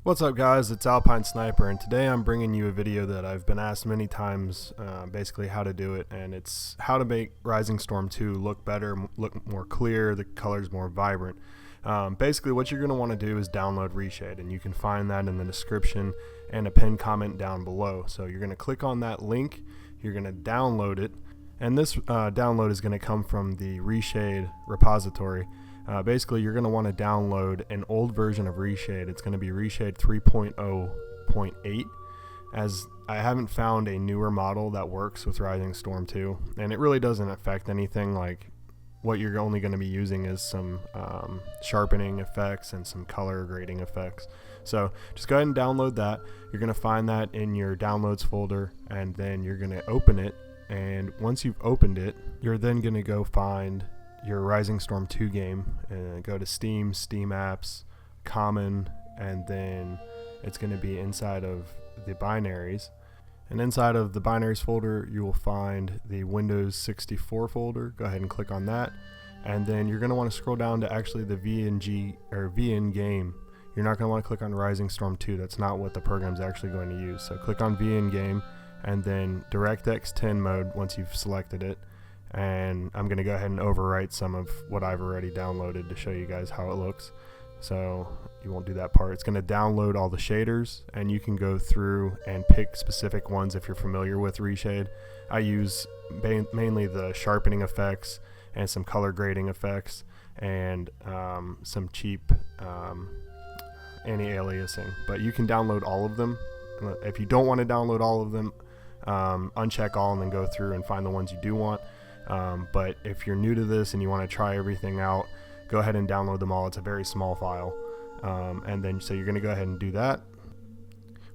What's up guys, it's Alpine Sniper, and today I'm bringing you a video that I've been asked many times, basically how to do it, and it's how to make Rising Storm 2 look better, look more clear, the colors more vibrant. Basically what you're going to want to do is download Reshade, and you can find that in the description and a pinned comment down below. So you're going to click on that link, you're going to download it, and this download is going to come from the Reshade repository. Basically, you're going to want to download an old version of Reshade. It's going to be Reshade 3.0.8, as I haven't found a newer model that works with Rising Storm 2, and it really doesn't affect anything. Like, what you're only going to be using is some sharpening effects and some color grading effects. So just go ahead and download that. You're going to find that in your downloads folder, and then you're going to open it. And once you've opened it, you're then going to go find your Rising Storm 2 game and go to Steam, Steam Apps, Common, and then it's going to be inside of the binaries. And inside of the binaries folder, you will find the Windows 64 folder. Go ahead and click on that. And then you're going to want to scroll down to actually the VNG or VN game. You're not going to want to click on Rising Storm 2. That's not what the program's actually going to use. So click on VN game and then DirectX 10 mode once you've selected it. And I'm going to go ahead and overwrite some of what I've already downloaded to show you guys how it looks. So you won't do that part. It's going to download all the shaders, and you can go through and pick specific ones if you're familiar with Reshade. I use mainly the sharpening effects and some color grading effects and some cheap anti-aliasing. But you can download all of them. If you don't want to download all of them, uncheck all and then go through and find the ones you do want. But if you're new to this and you want to try everything out, go ahead and download them all. It's a very small file. And then so you're going to go ahead and do that.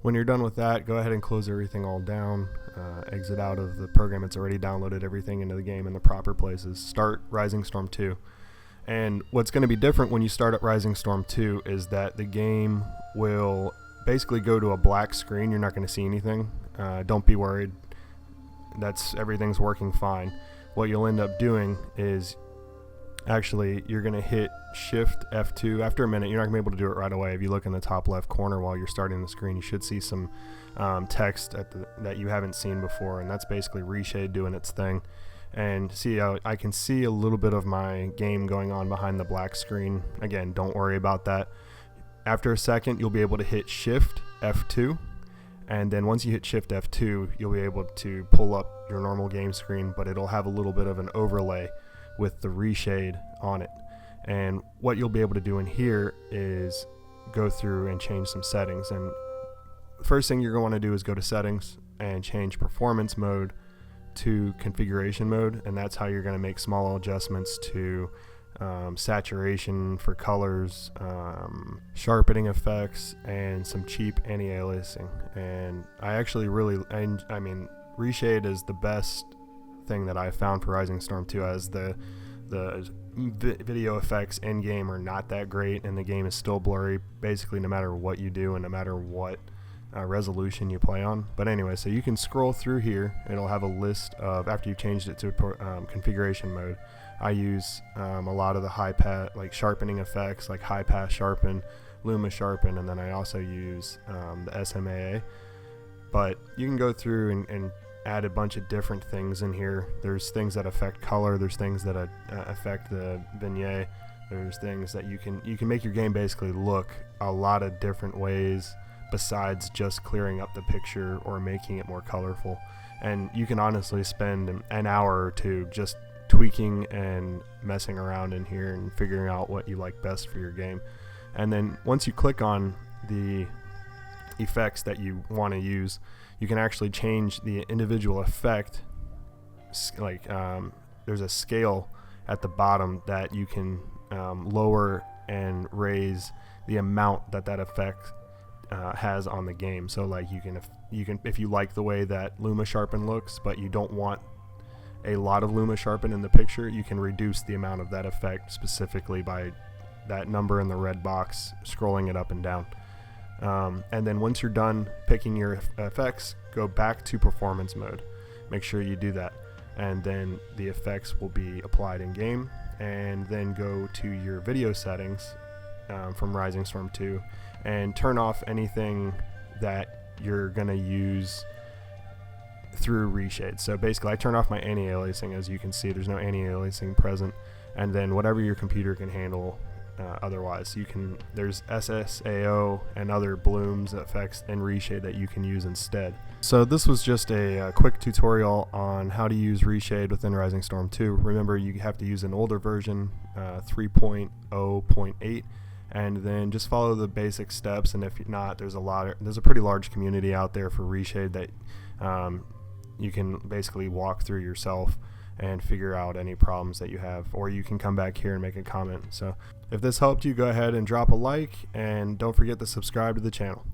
When you're done with that, go ahead and close everything all down. Exit out of the program. It's already downloaded everything into the game in the proper places. Start Rising Storm 2. And what's going to be different when you start at Rising Storm 2 is that the game will basically go to a black screen. You're not going to see anything. Don't be worried. Everything's working fine. What you'll end up doing is actually you're going to hit Shift F2. After a minute, you're not going to be able to do it right away. If you look in the top left corner while you're starting the screen, you should see some text that you haven't seen before, and that's basically Reshade doing its thing. And see, I can see a little bit of my game going on behind the black screen. Again, don't worry about that. After a second, you'll be able to hit Shift F2. And then once you hit Shift F2, you'll be able to pull up your normal game screen, but it'll have a little bit of an overlay with the Reshade on it. And what you'll be able to do in here is go through and change some settings. And the first thing you're going to want to do is go to settings and change performance mode to configuration mode, and that's how you're going to make small adjustments to saturation for colors, sharpening effects, and some cheap anti-aliasing. And I actually I mean Reshade is the best thing that I found for Rising Storm 2, as the video effects in game are not that great, and the game is still blurry basically no matter what you do and no matter what resolution you play on. But anyway, so you can scroll through here. It'll have a list of, after you've changed it to configuration mode. I use a lot of the high pass, like sharpening effects, like high pass sharpen, luma sharpen, and then I also use the SMAA. But you can go through and add a bunch of different things in here. There's things that affect color. There's things that affect the vignette. There's things that you can make your game basically look a lot of different ways besides just clearing up the picture or making it more colorful. And you can honestly spend an hour or two just tweaking and messing around in here and figuring out what you like best for your game. And then once you click on the effects that you want to use, you can actually change the individual effect. Like there's a scale at the bottom that you can lower and raise the amount that effect has on the game. So like you can if you like the way that luma sharpen looks but you don't want a lot of luma sharpen in the picture, you can reduce the amount of that effect specifically by that number in the red box, scrolling it up and down. And then once you're done picking your effects, go back to performance mode. Make sure you do that, and then the effects will be applied in game. And then go to your video settings from Rising Storm 2 and turn off anything that you're going to use through Reshade. So basically I turn off my anti-aliasing. As you can see, there's no anti-aliasing present, and then whatever your computer can handle. Otherwise, there's SSAO and other blooms effects in Reshade that you can use instead. So this was just a quick tutorial on how to use Reshade within Rising Storm 2. Remember, you have to use an older version, 3.0.8, and then just follow the basic steps. And if not, there's a pretty large community out there for Reshade that you can basically walk through yourself and figure out any problems that you have, or you can come back here and make a comment. So if this helped you, go ahead and drop a like, and don't forget to subscribe to the channel.